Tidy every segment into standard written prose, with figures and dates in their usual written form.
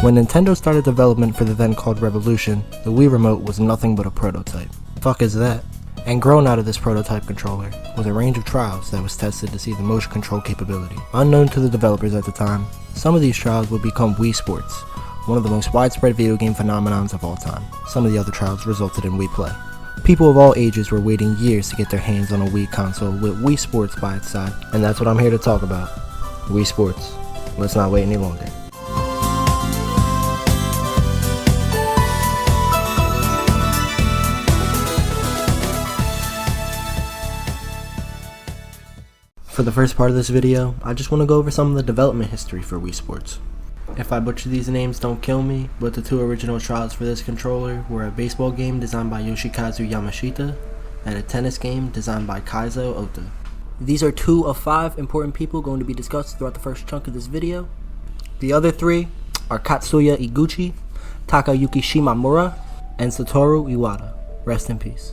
When Nintendo started development for the then called Revolution, the Wii Remote was nothing but a prototype. Fuck is that? And grown out of this prototype controller was a range of trials that was tested to see the motion control capability. Unknown to the developers at the time, some of these trials would become Wii Sports, one of the most widespread video game phenomenons of all time. Some of the other trials resulted in Wii Play. People of all ages were waiting years to get their hands on a Wii console with Wii Sports by its side, and that's what I'm here to talk about. Wii Sports. Let's not wait any longer. For the first part of this video, I just want to go over some of the development history for Wii Sports. If I butcher these names, don't kill me, but the two original trials for this controller were a baseball game designed by Yoshikazu Yamashita and a tennis game designed by Kaizo Ota. These are 2 of 5 important people going to be discussed throughout the first chunk of this video. The other 3 are Katsuya Iguchi, Takayuki Shimamura, and Satoru Iwata. Rest in peace.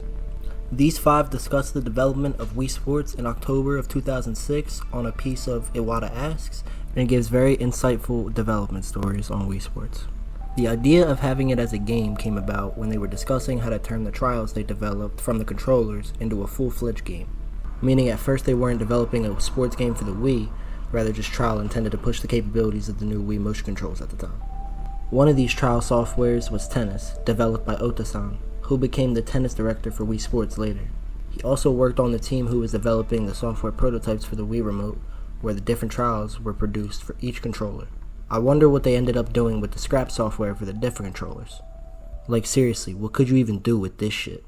These 5 discussed the development of Wii Sports in October of 2006 on a piece of Iwata Asks, and gives very insightful development stories on Wii Sports. The idea of having it as a game came about when they were discussing how to turn the trials they developed from the controllers into a full-fledged game. Meaning at first they weren't developing a sports game for the Wii, rather just trial intended to push the capabilities of the new Wii motion controls at the time. One of these trial softwares was Tennis, developed by Ota-san, who became the tennis director for Wii Sports later. He also worked on the team who was developing the software prototypes for the Wii Remote, where the different trials were produced for each controller. I wonder what they ended up doing with the scrap software for the different controllers. Like seriously, what could you even do with this shit?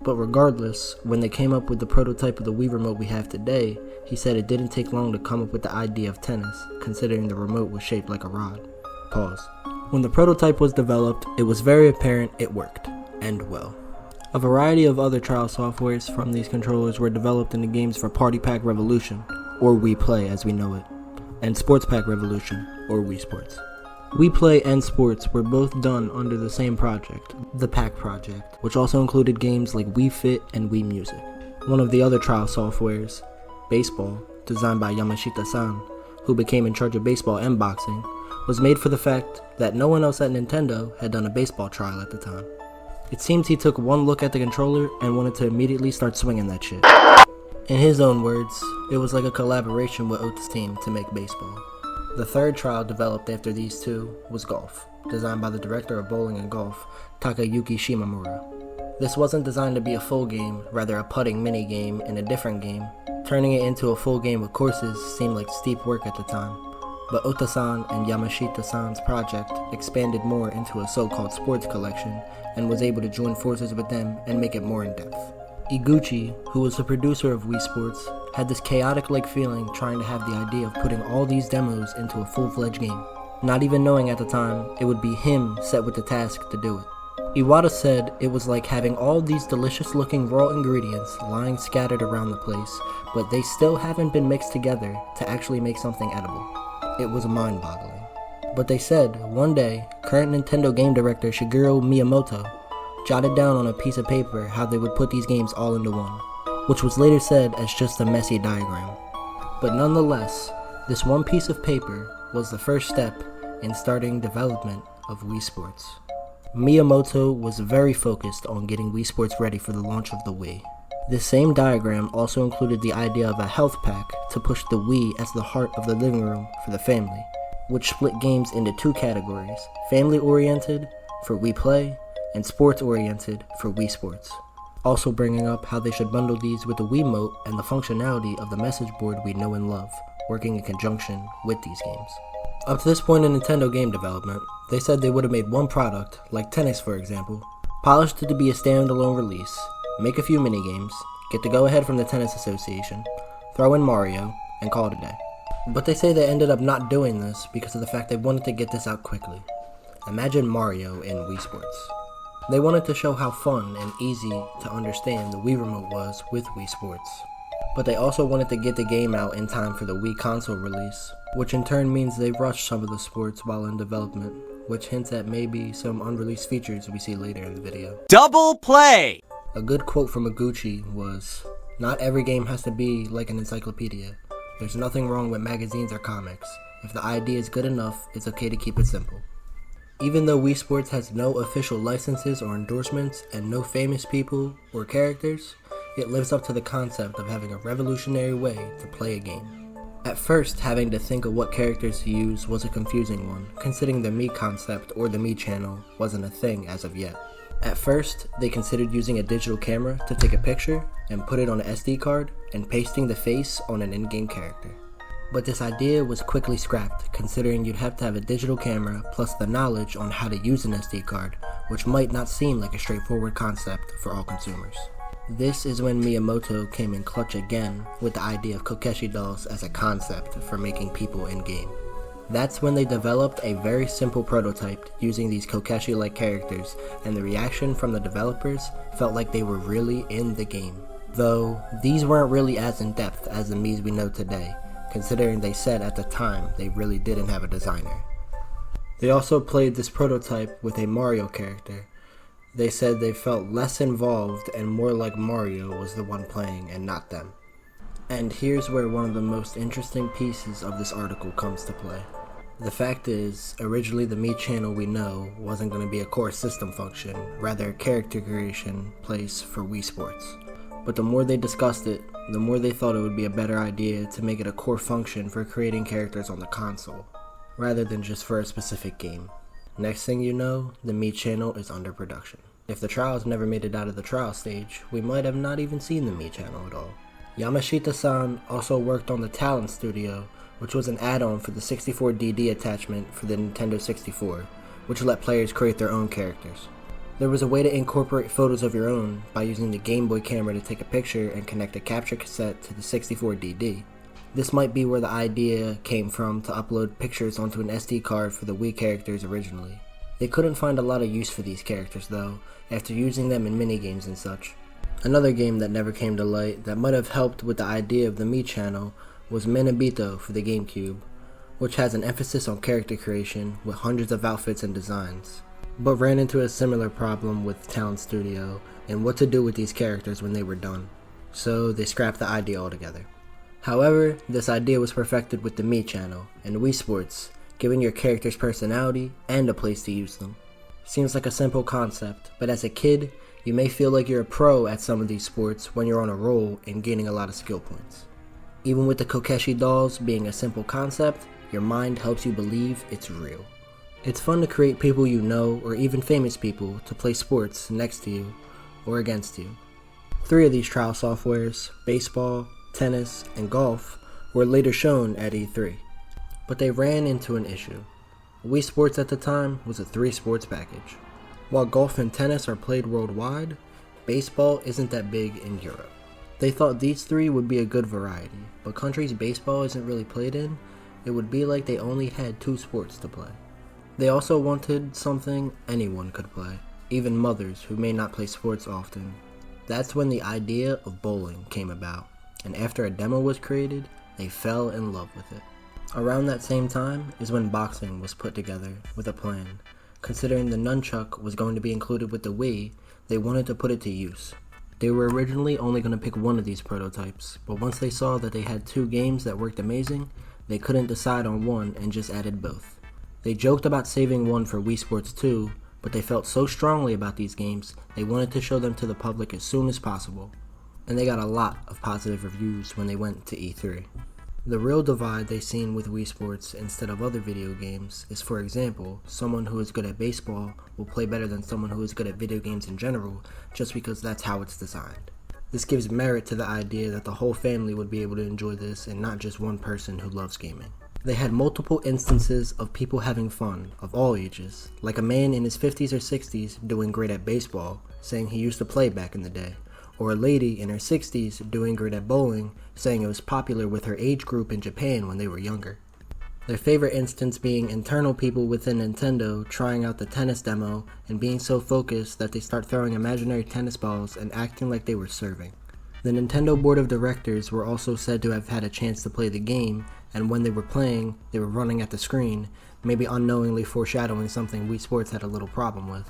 But regardless, when they came up with the prototype of the Wii Remote we have today, he said it didn't take long to come up with the idea of tennis, considering the remote was shaped like a rod. Pause. When the prototype was developed, it was very apparent it worked. And well. A variety of other trial softwares from these controllers were developed in the games for Party Pack Revolution, or Wii Play as we know it, and Sports Pack Revolution, or Wii Sports. Wii Play and Sports were both done under the same project, the Pack Project, which also included games like Wii Fit and Wii Music. One of the other trial softwares, Baseball, designed by Yamashita-san, who became in charge of baseball and boxing, was made for the fact that no one else at Nintendo had done a baseball trial at the time. It seems he took one look at the controller and wanted to immediately start swinging that shit. In his own words, it was like a collaboration with Ota's team to make baseball. The third trial developed after these two was Golf, designed by the director of bowling and golf, Takayuki Shimamura. This wasn't designed to be a full game, rather a putting mini-game in a different game. Turning it into a full game with courses seemed like steep work at the time. But Ota-san and Yamashita-san's project expanded more into a so-called sports collection and was able to join forces with them and make it more in-depth. Iguchi, who was the producer of Wii Sports, had this chaotic-like feeling trying to have the idea of putting all these demos into a full-fledged game, not even knowing at the time it would be him set with the task to do it. Iwata said it was like having all these delicious-looking raw ingredients lying scattered around the place, but they still haven't been mixed together to actually make something edible. It was mind-boggling. But they said, one day, current Nintendo game director Shigeru Miyamoto jotted down on a piece of paper how they would put these games all into one, which was later said as just a messy diagram. But nonetheless, this one piece of paper was the first step in starting development of Wii Sports. Miyamoto was very focused on getting Wii Sports ready for the launch of the Wii. This same diagram also included the idea of a health pack to push the Wii as the heart of the living room for the family, which split games into 2 categories, family-oriented for Wii Play and sports-oriented for Wii Sports. Also bringing up how they should bundle these with the Wiimote and the functionality of the message board we know and love, working in conjunction with these games. Up to this point in Nintendo game development, they said they would have made one product, like Tennis for example, polished it to be a standalone release, make a few minigames, get the go-ahead from the Tennis Association, throw in Mario, and call it a day. But they say they ended up not doing this because of the fact they wanted to get this out quickly. Imagine Mario in Wii Sports. They wanted to show how fun and easy to understand the Wii Remote was with Wii Sports. But they also wanted to get the game out in time for the Wii console release, which in turn means they rushed some of the sports while in development, which hints at maybe some unreleased features we see later in the video. Double play! A good quote from Iguchi was, "Not every game has to be like an encyclopedia. There's nothing wrong with magazines or comics. If the idea is good enough, it's okay to keep it simple." Even though Wii Sports has no official licenses or endorsements and no famous people or characters, it lives up to the concept of having a revolutionary way to play a game. At first, having to think of what characters to use was a confusing one, considering the Mii concept or the Mii channel wasn't a thing as of yet. At first, they considered using a digital camera to take a picture and put it on an SD card and pasting the face on an in-game character. But this idea was quickly scrapped, considering you'd have to have a digital camera plus the knowledge on how to use an SD card, which might not seem like a straightforward concept for all consumers. This is when Miyamoto came in clutch again with the idea of Kokeshi dolls as a concept for making people in-game. That's when they developed a very simple prototype using these Kokeshi-like characters, and the reaction from the developers felt like they were really in the game. Though, these weren't really as in-depth as the Miis we know today, considering they said at the time they really didn't have a designer. They also played this prototype with a Mario character. They said they felt less involved and more like Mario was the one playing and not them. And here's where one of the most interesting pieces of this article comes to play. The fact is, originally the Mii channel we know wasn't going to be a core system function, rather a character creation place for Wii Sports. But the more they discussed it, the more they thought it would be a better idea to make it a core function for creating characters on the console, rather than just for a specific game. Next thing you know, the Mii channel is under production. If the trials never made it out of the trial stage, we might have not even seen the Mii channel at all. Yamashita-san also worked on the Talent Studio, which was an add-on for the 64DD attachment for the Nintendo 64, which let players create their own characters. There was a way to incorporate photos of your own by using the Game Boy camera to take a picture and connect a capture cassette to the 64DD. This might be where the idea came from to upload pictures onto an SD card for the Wii characters originally. They couldn't find a lot of use for these characters though, after using them in minigames and such. Another game that never came to light that might have helped with the idea of the Mii channel was Menabito for the GameCube, which has an emphasis on character creation with hundreds of outfits and designs, but ran into a similar problem with Talent Studio and what to do with these characters when they were done, so they scrapped the idea altogether. However, this idea was perfected with the Mii channel and Wii Sports, giving your characters personality and a place to use them. Seems like a simple concept, but as a kid, you may feel like you're a pro at some of these sports when you're on a roll and gaining a lot of skill points. Even with the Kokeshi dolls being a simple concept, your mind helps you believe it's real. It's fun to create people you know or even famous people to play sports next to you or against you. 3 of these trial softwares, baseball, tennis, and golf, were later shown at E3. But they ran into an issue. Wii Sports at the time was a 3-sports package. While golf and tennis are played worldwide, baseball isn't that big in Europe. They thought these 3 would be a good variety, but countries baseball isn't really played in, it would be like they only had 2 sports to play. They also wanted something anyone could play, even mothers who may not play sports often. That's when the idea of bowling came about, and after a demo was created, they fell in love with it. Around that same time is when boxing was put together with a plan. Considering the nunchuck was going to be included with the Wii, they wanted to put it to use. They were originally only going to pick one of these prototypes, but once they saw that they had 2 games that worked amazing, they couldn't decide on one and just added both. They joked about saving one for Wii Sports 2, but they felt so strongly about these games, they wanted to show them to the public as soon as possible. And they got a lot of positive reviews when they went to E3. The real divide they seen with Wii Sports instead of other video games is, for example, someone who is good at baseball will play better than someone who is good at video games in general just because that's how it's designed. This gives merit to the idea that the whole family would be able to enjoy this and not just one person who loves gaming. They had multiple instances of people having fun, of all ages, like a man in his 50s or 60s doing great at baseball, saying he used to play back in the day, or a lady in her 60s doing great at bowling, saying it was popular with her age group in Japan when they were younger. Their favorite instance being internal people within Nintendo trying out the tennis demo and being so focused that they start throwing imaginary tennis balls and acting like they were serving. The Nintendo board of directors were also said to have had a chance to play the game, and when they were playing, they were running at the screen, maybe unknowingly foreshadowing something Wii Sports had a little problem with.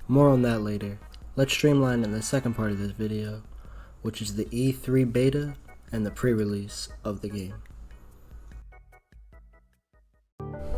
More on that later. Let's streamline in the second part of this video, which is the E3 beta and the pre-release of the game.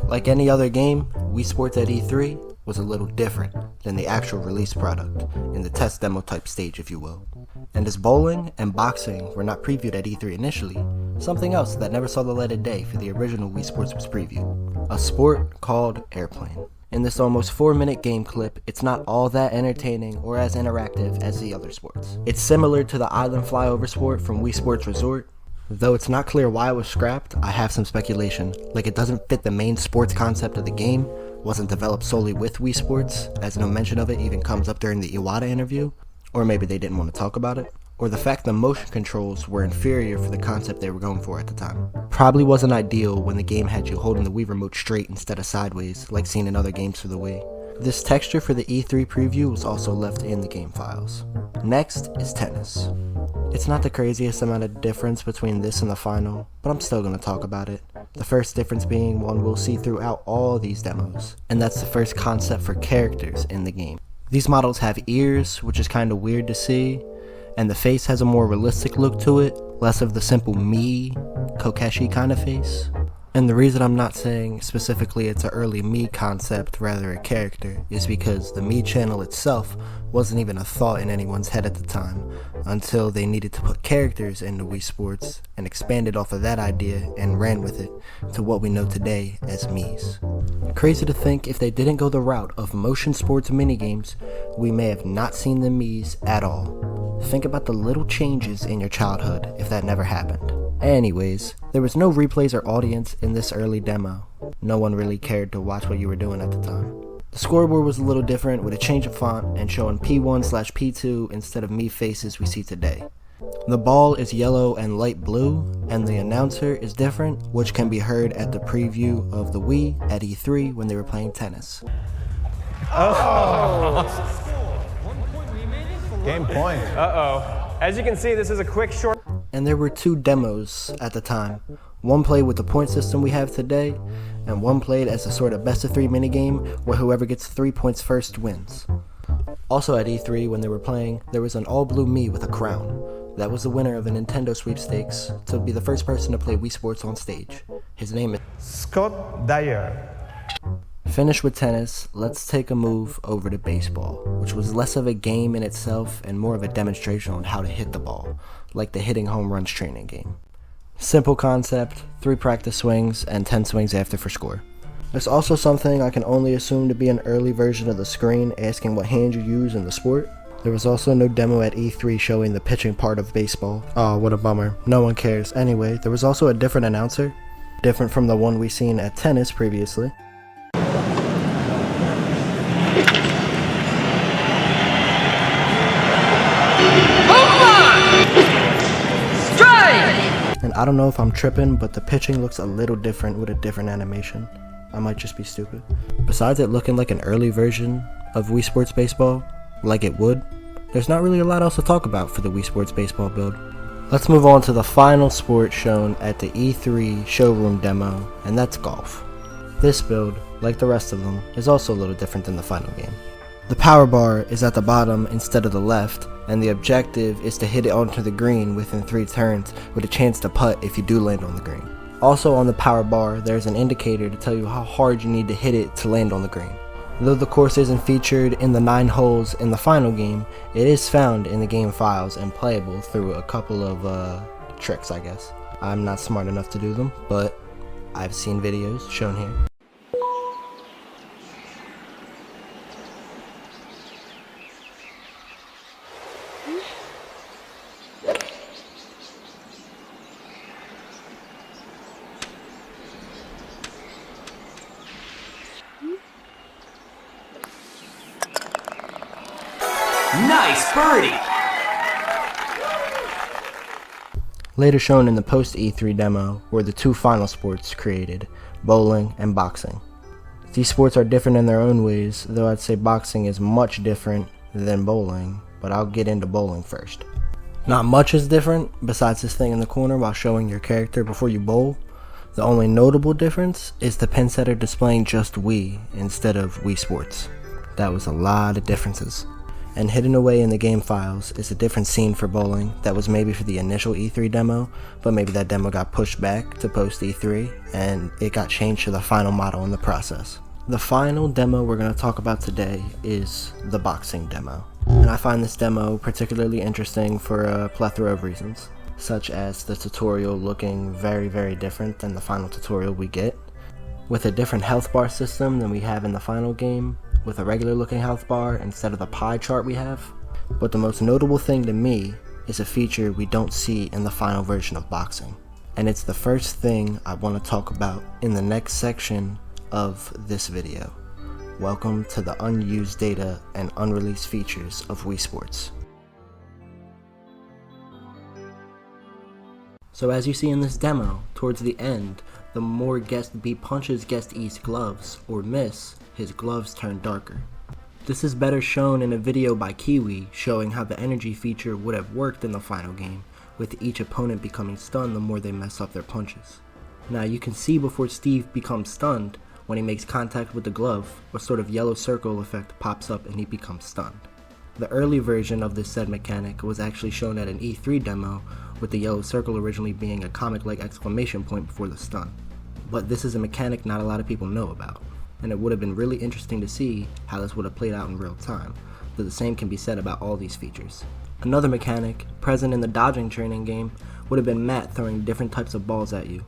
Like any other game, Wii Sports at E3 was a little different than the actual release product, in the test demo type stage if you will. And as bowling and boxing were not previewed at E3 initially, something else that never saw the light of day for the original Wii Sports was previewed, a sport called Airplane. In this almost 4-minute game clip, it's not all that entertaining or as interactive as the other sports. It's similar to the island flyover sport from Wii Sports Resort. Though it's not clear why it was scrapped, I have some speculation, like it doesn't fit the main sports concept of the game, wasn't developed solely with Wii Sports, as no mention of it even comes up during the Iwata interview, or maybe they didn't want to talk about it, or the fact the motion controls were inferior for the concept they were going for at the time. Probably wasn't ideal when the game had you holding the Wii remote straight instead of sideways, like seen in other games for the Wii. This texture for the E3 preview was also left in the game files. Next is tennis. It's not the craziest amount of difference between this and the final, but I'm still going to talk about it. The first difference being one we'll see throughout all these demos, and that's the first concept for characters in the game. These models have ears, which is kinda weird to see, and the face has a more realistic look to it, less of the simple Mii, Kokeshi kind of face. And the reason I'm not saying specifically it's an early Mii concept, rather a character, is because the Mii channel itself wasn't even a thought in anyone's head at the time, until they needed to put characters into Wii Sports, and expanded off of that idea and ran with it to what we know today as Miis. Crazy to think if they didn't go the route of motion sports minigames, we may have not seen the Miis at all. Think about the little changes in your childhood if that never happened. Anyways, there was no replays or audience in this early demo. No one really cared to watch what you were doing at the time. The scoreboard was a little different with a change of font and showing P1/P2 instead of Mii faces we see today. The ball is yellow and light blue, and the announcer is different, which can be heard at the preview of the Wii at E3 when they were playing tennis. Game point. As you can see, this is a quick short. And there were two demos at the time. One played with the point system we have today, and one played as a sort of best of 3 minigame where whoever gets 3 points first wins. Also at E3 when they were playing, there was an all blue Mii with a crown. That was the winner of a Nintendo sweepstakes to be the first person to play Wii Sports on stage. His name is Scott Dyer. Finish with tennis, let's take a move over to baseball, which was less of a game in itself and more of a demonstration on how to hit the ball, like the hitting home runs training game. Simple concept, 3 practice swings, and 10 swings after for score. There's also something I can only assume to be an early version of the screen asking what hand you use in the sport. There was also no demo at E3 showing the pitching part of baseball. Oh, what a bummer. No one cares. Anyway, there was also a different announcer, different from the one we seen at tennis previously. And I don't know if I'm tripping, but the pitching looks a little different with a different animation. I might just be stupid. Besides it looking like an early version of Wii Sports Baseball, like it would, there's not really a lot else to talk about for the Wii Sports Baseball build. Let's move on to the final sport shown at the E3 showroom demo, and that's golf. This build, like the rest of them, is also a little different than the final game. The power bar is at the bottom instead of the left, and the objective is to hit it onto the green within 3 turns with a chance to putt if you do land on the green. Also on the power bar, there's an indicator to tell you how hard you need to hit it to land on the green. Though the course isn't featured in the 9 holes in the final game, it is found in the game files and playable through a couple of tricks, I guess. I'm not smart enough to do them, but I've seen videos shown here. Nice birdie! Later shown in the post E3 demo were the 2 final sports created, bowling and boxing. These sports are different in their own ways, though I'd say boxing is much different than bowling, but I'll get into bowling first. Not much is different, besides this thing in the corner while showing your character before you bowl. The only notable difference is the pin setter displaying just Wii instead of Wii Sports. That was a lot of differences. And hidden away in the game files is a different scene for bowling that was maybe for the initial E3 demo, but maybe that demo got pushed back to post E3 and it got changed to the final model in the process. The final demo we're going to talk about today is the boxing demo. And I find this demo particularly interesting for a plethora of reasons, such as the tutorial looking very different than the final tutorial we get, with a different health bar system than we have in the final game, with a regular looking health bar instead of the pie chart we have. But the most notable thing to me is a feature we don't see in the final version of boxing. And it's the first thing I want to talk about in the next section of this video. Welcome to the unused data and unreleased features of Wii Sports. So as you see in this demo, towards the end, the more guest B punches guest E's gloves or miss, his gloves turn darker. This is better shown in a video by Kiwi showing how the energy feature would have worked in the final game, with each opponent becoming stunned the more they mess up their punches. Now you can see before Steve becomes stunned, when he makes contact with the glove, a sort of yellow circle effect pops up and he becomes stunned. The early version of this said mechanic was actually shown at an E3 demo, with the yellow circle originally being a Comet-like exclamation point before the stun. But this is a mechanic not a lot of people know about, and it would have been really interesting to see how this would have played out in real time, though the same can be said about all these features. Another mechanic, present in the dodging training game, would have been Matt throwing different types of balls at you.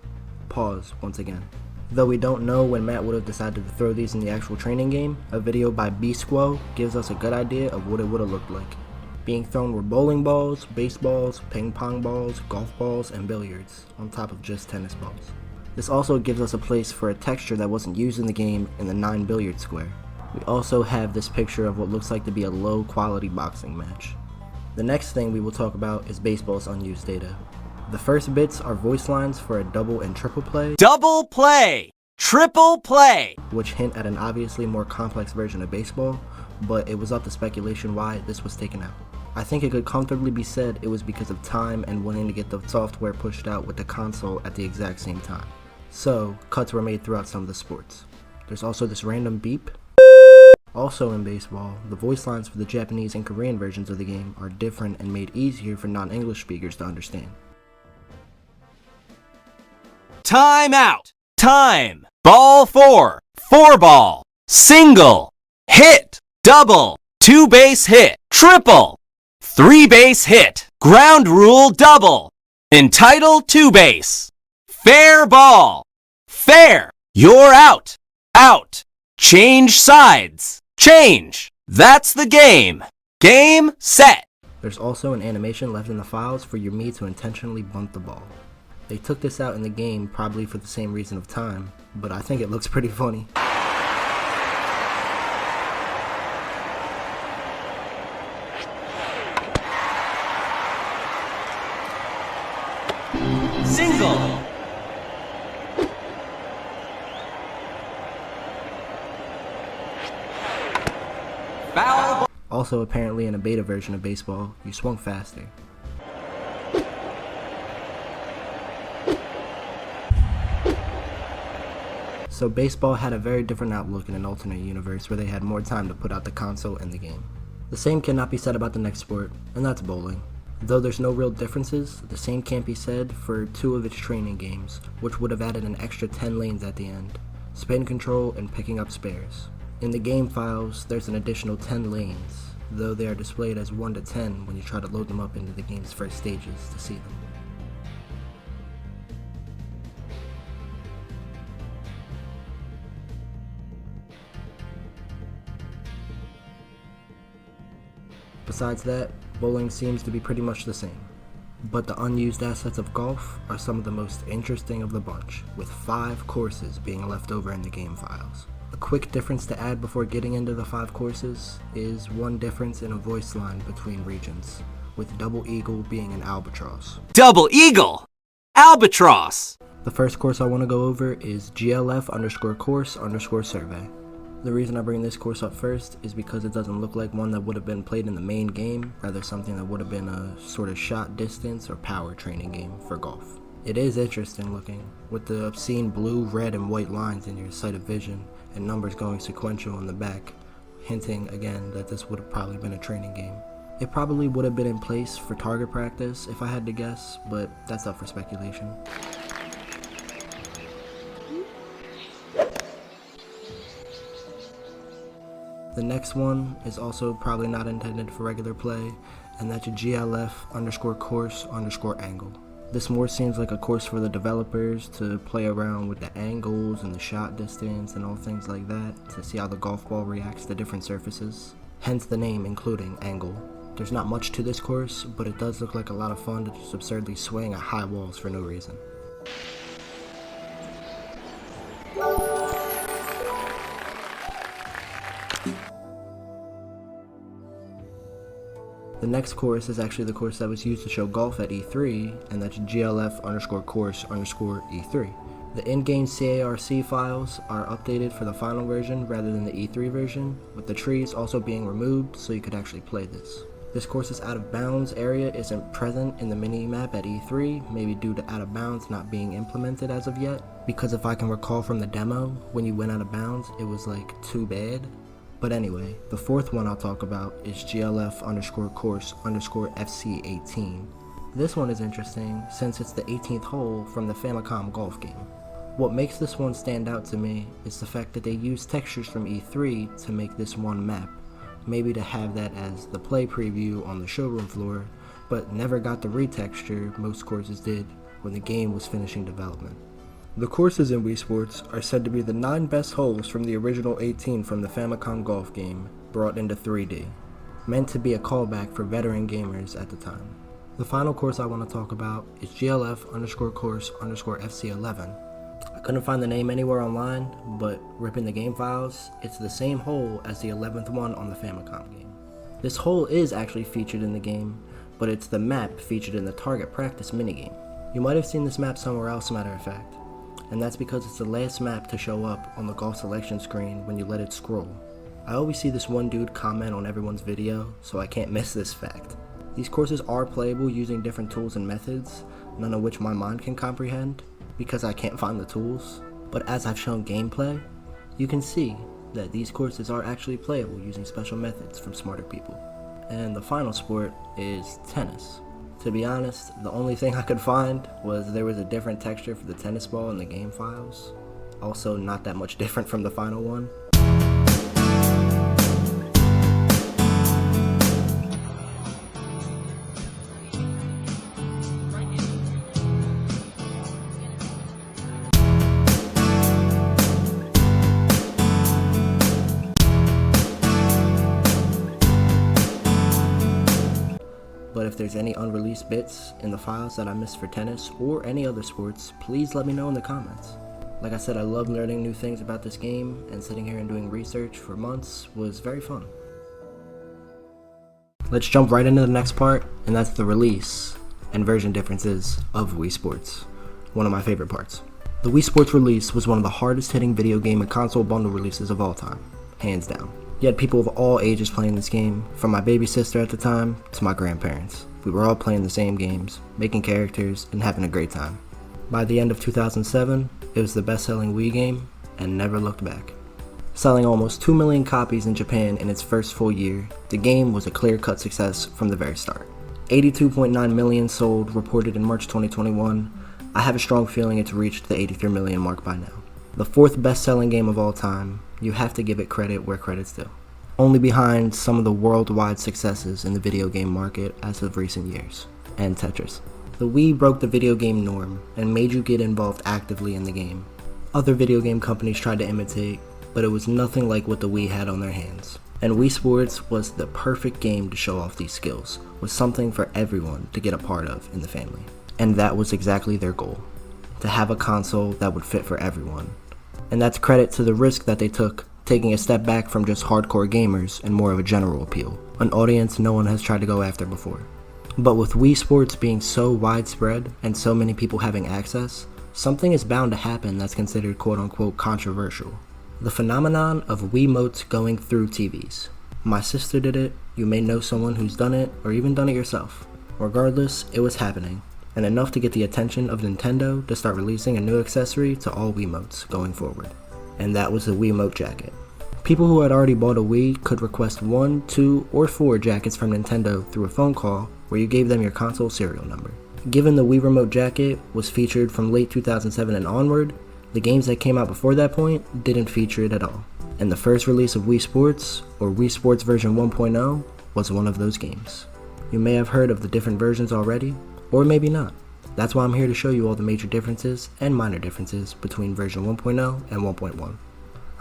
Pause once again. Though we don't know when Matt would have decided to throw these in the actual training game, a video by B-Squo gives us a good idea of what it would have looked like. Being thrown were bowling balls, baseballs, ping pong balls, golf balls, and billiards, on top of just tennis balls. This also gives us a place for a texture that wasn't used in the game in the 9 billiard square. We also have this picture of what looks like to be a low quality boxing match. The next thing we will talk about is baseball's unused data. The first bits are voice lines for a double and triple play, Double play! Triple play! which hint at an obviously more complex version of baseball, but it was up to speculation why this was taken out. I think it could comfortably be said it was because of time and wanting to get the software pushed out with the console at the exact same time. So, cuts were made throughout some of the sports. There's also this random beep. Also in baseball, the voice lines for the Japanese and Korean versions of the game are different and made easier for non-English speakers to understand. Time out! Time! Ball 4! 4 ball! Single! Hit! Double! 2 base hit! Triple! 3 base hit! Ground rule double! Entitle 2 base! Fair ball! Fair! You're out! Out! Change sides! Change! That's the game! Game, set! There's also an animation left in the files for your Mii to intentionally bunt the ball. They took this out in the game probably for the same reason of time, but I think it looks pretty funny. Single! Foul ball! Also apparently in a beta version of baseball, you swung faster. So baseball had a very different outlook in an alternate universe where they had more time to put out the console and the game. The same cannot be said about the next sport, and that's bowling. Though there's no real differences, the same can't be said for 2 of its training games, which would have added an extra 10 lanes at the end, spin control and picking up spares. In the game files, there's an additional 10 lanes, though they are displayed as 1 to 10 when you try to load them up into the game's first stages to see them. Besides that, bowling seems to be pretty much the same. But the unused assets of golf are some of the most interesting of the bunch, with 5 courses being left over in the game files. A quick difference to add before getting into the 5 courses is one difference in a voice line between regions, with Double Eagle being an albatross. Double eagle! Albatross! The first course I want to go over is GLF_course_survey. The reason I bring this course up first is because it doesn't look like one that would have been played in the main game, rather something that would have been a sort of shot distance or power training game for golf. It is interesting looking, with the obscene blue, red, and white lines in your sight of vision, and numbers going sequential in the back, hinting again that this would have probably been a training game. It probably would have been in place for target practice if I had to guess, but that's up for speculation. The next one is also probably not intended for regular play, and that's a GLF_course_angle. This more seems like a course for the developers to play around with the angles and the shot distance and all things like that to see how the golf ball reacts to different surfaces. Hence the name including angle. There's not much to this course, but it does look like a lot of fun to just absurdly swing at high walls for no reason. The next course is actually the course that was used to show golf at E3, and that's GLF_course_E3. The in-game CARC files are updated for the final version rather than the E3 version, with the trees also being removed so you could actually play this. This course's out of bounds area isn't present in the mini-map at E3, maybe due to out of bounds not being implemented as of yet, because if I can recall from the demo, when you went out of bounds, it was like too bad. But anyway, the fourth one I'll talk about is GLF_course_FC18. This one is interesting since it's the 18th hole from the Famicom golf game. What makes this one stand out to me is the fact that they used textures from E3 to make this one map, maybe to have that as the play preview on the showroom floor, but never got the retexture most courses did when the game was finishing development. The courses in Wii Sports are said to be the 9 best holes from the original 18 from the Famicom golf game, brought into 3D, meant to be a callback for veteran gamers at the time. The final course I want to talk about is GLF_course_FC11. I couldn't find the name anywhere online, but ripping the game files, it's the same hole as the 11th one on the Famicom game. This hole is actually featured in the game, but it's the map featured in the target practice minigame. You might have seen this map somewhere else, matter of fact, and that's because it's the last map to show up on the golf selection screen when you let it scroll. I always see this one dude comment on everyone's video, so I can't miss this fact. These courses are playable using different tools and methods, none of which my mind can comprehend, because I can't find the tools. But as I've shown gameplay, you can see that these courses are actually playable using special methods from smarter people. And the final sport is tennis. To be honest, the only thing I could find was there was a different texture for the tennis ball in the game files. Also not that much different from the final one. But if there's any unreleased bits in the files that I missed for tennis or any other sports, please let me know in the comments. Like I said, I love learning new things about this game, and sitting here and doing research for months was very fun. Let's jump right into the next part, and that's the release and version differences of Wii Sports, one of my favorite parts. The Wii Sports release was one of the hardest hitting video game and console bundle releases of all time, hands down. You had people of all ages playing this game, from my baby sister at the time to my grandparents. We were all playing the same games, making characters, and having a great time. By the end of 2007, it was the best-selling Wii game, and never looked back. Selling almost 2 million copies in Japan in its first full year, the game was a clear-cut success from the very start. 82.9 million sold, reported in March 2021. I have a strong feeling it's reached the 83 million mark by now. The 4th best-selling game of all time, you have to give it credit where credit's due. Only behind some of the worldwide successes in the video game market as of recent years, and Tetris. The Wii broke the video game norm and made you get involved actively in the game. Other video game companies tried to imitate, but it was nothing like what the Wii had on their hands. And Wii Sports was the perfect game to show off these skills, with something for everyone to get a part of in the family. And that was exactly their goal, to have a console that would fit for everyone. And that's credit to the risk that they took, taking a step back from just hardcore gamers and more of a general appeal, an audience no one has tried to go after before. But with Wii Sports being so widespread and so many people having access, something is bound to happen that's considered quote-unquote controversial. The phenomenon of Wiimotes going through TVs. My sister did it, you may know someone who's done it, or even done it yourself. Regardless, it was happening, and enough to get the attention of Nintendo to start releasing a new accessory to all Wiimotes going forward. And that was the Wiimote jacket. People who had already bought a Wii could request 1, 2, or 4 jackets from Nintendo through a phone call where you gave them your console serial number. Given the Wii Remote jacket was featured from late 2007 and onward, the games that came out before that point didn't feature it at all. And the first release of Wii Sports, or Wii Sports version 1.0, was one of those games. You may have heard of the different versions already, or maybe not. That's why I'm here to show you all the major differences and minor differences between version 1.0 and 1.1.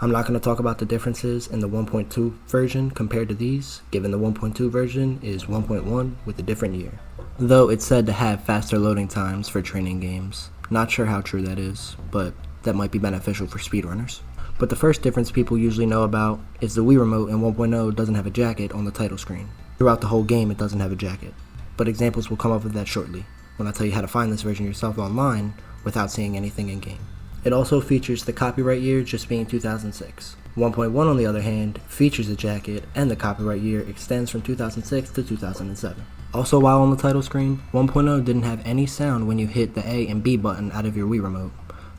I'm not going to talk about the differences in the 1.2 version compared to these, given the 1.2 version is 1.1 with a different year. Though it's said to have faster loading times for training games. Not sure how true that is, but that might be beneficial for speedrunners. But the first difference people usually know about is the Wii Remote in 1.0 doesn't have a jacket on the title screen. Throughout the whole game it doesn't have a jacket, but examples will come up of that shortly, when I tell you how to find this version yourself online without seeing anything in-game. It also features the copyright year just being 2006. 1.1 on the other hand features a jacket and the copyright year extends from 2006 to 2007. Also, while on the title screen, 1.0 didn't have any sound when you hit the A and B button out of your Wii Remote.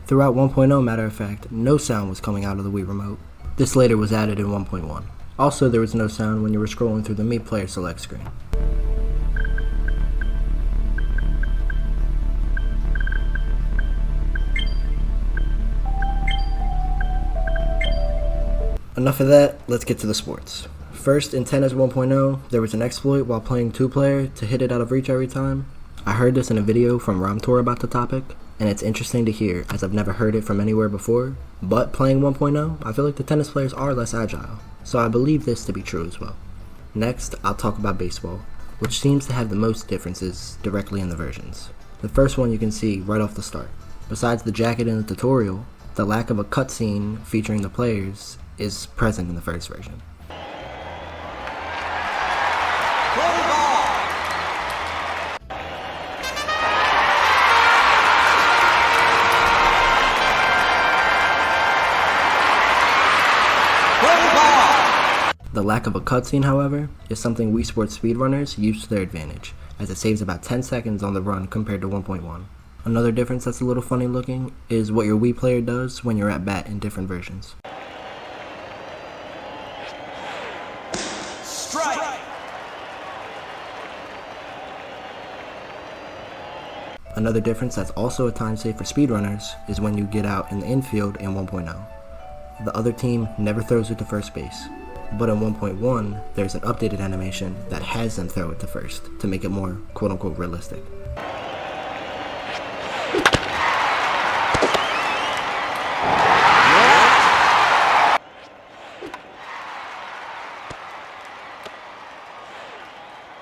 Throughout 1.0, matter of fact, no sound was coming out of the Wii Remote. This later was added in 1.1. Also, there was no sound when you were scrolling through the Meet Player Select screen. Enough of that, let's get to the sports. First, in Tennis 1.0, there was an exploit while playing 2-player to hit it out of reach every time. I heard this in a video from Ramtor about the topic, and it's interesting to hear as I've never heard it from anywhere before, but playing 1.0, I feel like the tennis players are less agile, so I believe this to be true as well. Next, I'll talk about baseball, which seems to have the most differences directly in the versions. The first one you can see right off the start. Besides the jacket in the tutorial, the lack of a cutscene featuring the players is present in the first version. The lack of a cutscene, however, is something Wii Sports speedrunners use to their advantage, as it saves about 10 seconds on the run compared to 1.1. Another difference that's a little funny looking is what your Wii player does when you're at bat in different versions. Strike! Another difference that's also a time save for speedrunners is when you get out in the infield in 1.0. The other team never throws it to first base. But in 1.1, there's an updated animation that has them throw it to first to make it more quote-unquote realistic.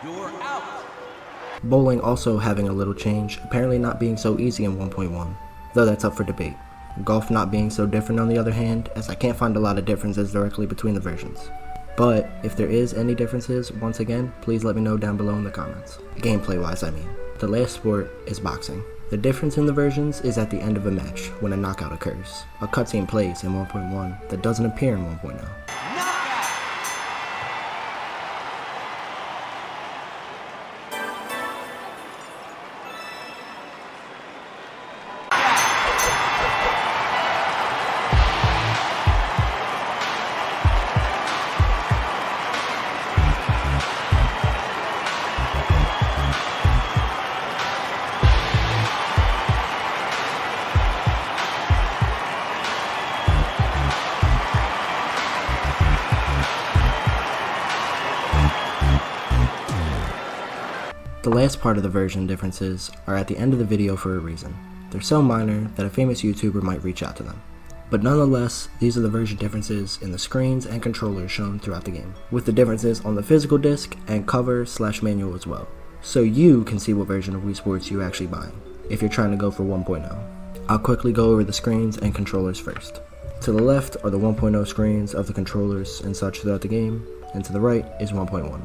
You're out! Bowling also having a little change, apparently not being so easy in 1.1, though that's up for debate. Golf not being so different on the other hand, as I can't find a lot of differences directly between the versions. But if there is any differences, once again, please let me know down below in the comments. Gameplay wise, I mean. The last sport is boxing. The difference in the versions is at the end of a match, when a knockout occurs. A cutscene plays in 1.1 that doesn't appear in 1.0. The last part of the version differences are at the end of the video for a reason. They're so minor that a famous YouTuber might reach out to them. But nonetheless, these are the version differences in the screens and controllers shown throughout the game, with the differences on the physical disc and cover/manual as well. So you can see what version of Wii Sports you're actually buying, if you're trying to go for 1.0. I'll quickly go over the screens and controllers first. To the left are the 1.0 screens of the controllers and such throughout the game, and to the right is 1.1.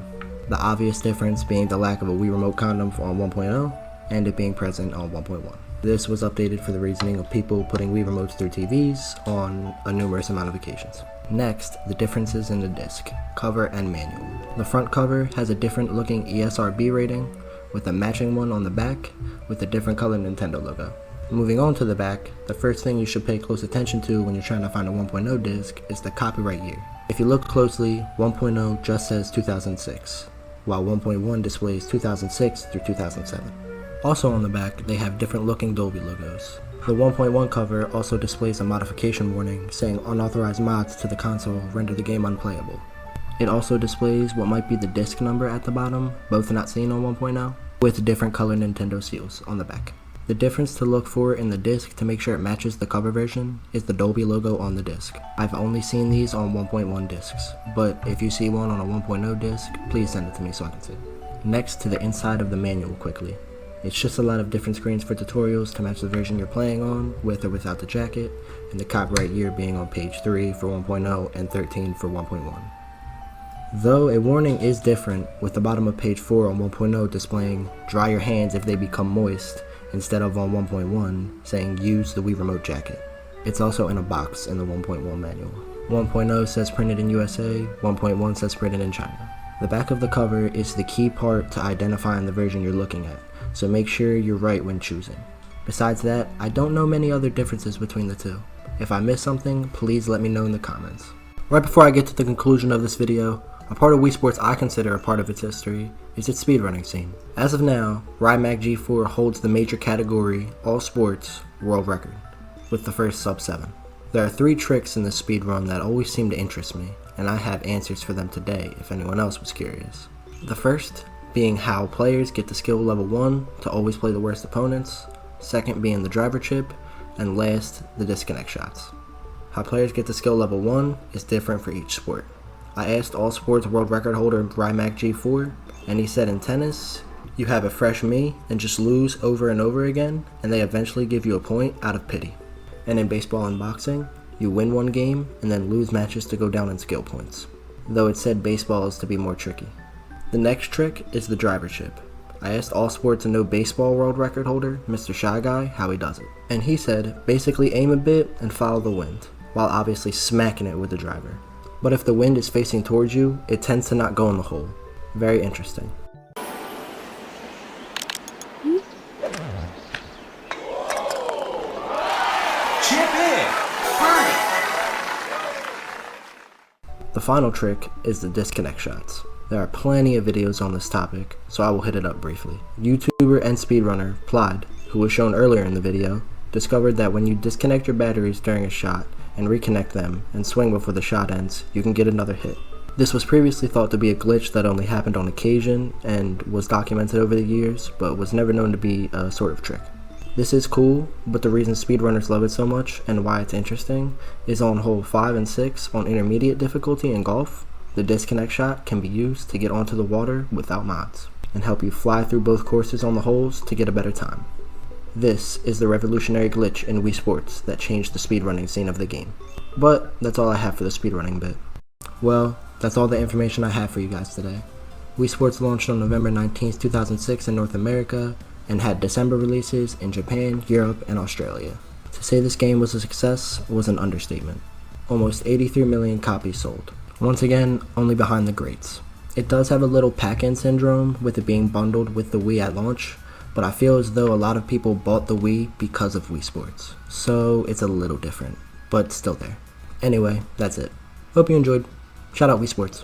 The obvious difference being the lack of a Wii Remote condom on 1.0, and it being present on 1.1. This was updated for the reasoning of people putting Wii Remotes through TVs on a numerous amount of occasions. Next, the differences in the disc, cover, and manual. The front cover has a different looking ESRB rating, with a matching one on the back, with a different colored Nintendo logo. Moving on to the back, the first thing you should pay close attention to when you're trying to find a 1.0 disc is the copyright year. If you look closely, 1.0 just says 2006, while 1.1 displays 2006 through 2007. Also on the back, they have different looking Dolby logos. The 1.1 cover also displays a modification warning saying unauthorized mods to the console render the game unplayable. It also displays what might be the disc number at the bottom, both not seen on 1.0, with different color Nintendo seals on the back. The difference to look for in the disc to make sure it matches the cover version is the Dolby logo on the disc. I've only seen these on 1.1 discs, but if you see one on a 1.0 disc, please send it to me so I can see. Next to the inside of the manual quickly. It's just a lot of different screens for tutorials to match the version you're playing on, with or without the jacket, and the copyright year being on page 3 for 1.0 and 13 for 1.1. Though a warning is different, with the bottom of page 4 on 1.0 displaying "dry your hands if they become moist," instead of on 1.1 saying "use the Wii Remote jacket." It's also in a box in the 1.1 manual. 1.0 says printed in USA, 1.1 says printed in China. The back of the cover is the key part to identifying the version you're looking at, so make sure you're right when choosing. Besides that, I don't know many other differences between the two. If I missed something, please let me know in the comments. Right before I get to the conclusion of this video, a part of Wii Sports I consider a part of its history is its speedrunning scene. As of now, RyMac G4 holds the major category, all sports, world record, with the first sub-7. There are 3 tricks in the speedrun that always seem to interest me, and I have answers for them today if anyone else was curious. The first being how players get to skill level 1 to always play the worst opponents, second being the driver chip, and last, the disconnect shots. How players get to skill level 1 is different for each sport. I asked all sports world record holder RyMac G4, and he said in tennis, you have a fresh me and just lose over and over again, and they eventually give you a point out of pity. And in baseball and boxing, you win one game and then lose matches to go down in skill points, though it said baseball is to be more tricky. The next trick is the driver chip. I asked all sports and no baseball world record holder, Mr. Shy Guy, how he does it. And he said, basically aim a bit and follow the wind, while obviously smacking it with the driver. But if the wind is facing towards you, it tends to not go in the hole. Very interesting. Chip in! Birdie! The final trick is the disconnect shots. There are plenty of videos on this topic, so I will hit it up briefly. YouTuber and speedrunner Plied, who was shown earlier in the video, discovered that when you disconnect your batteries during a shot and reconnect them and swing before the shot ends, you can get another hit. This was previously thought to be a glitch that only happened on occasion and was documented over the years, but was never known to be a sort of trick. This is cool, but the reason speedrunners love it so much and why it's interesting is on hole 5 and 6 on intermediate difficulty in golf, the disconnect shot can be used to get onto the water without mods and help you fly through both courses on the holes to get a better time. This is the revolutionary glitch in Wii Sports that changed the speedrunning scene of the game. But that's all I have for the speedrunning bit. Well, that's all the information I have for you guys today. Wii Sports launched on November 19th, 2006 in North America and had December releases in Japan, Europe, and Australia. To say this game was a success was an understatement. Almost 83 million copies sold. Once again, only behind the greats. It does have a little pack-in syndrome with it being bundled with the Wii at launch, but I feel as though a lot of people bought the Wii because of Wii Sports, so it's a little different, but still there. Anyway, that's it. Hope you enjoyed. Shout out Wii Sports.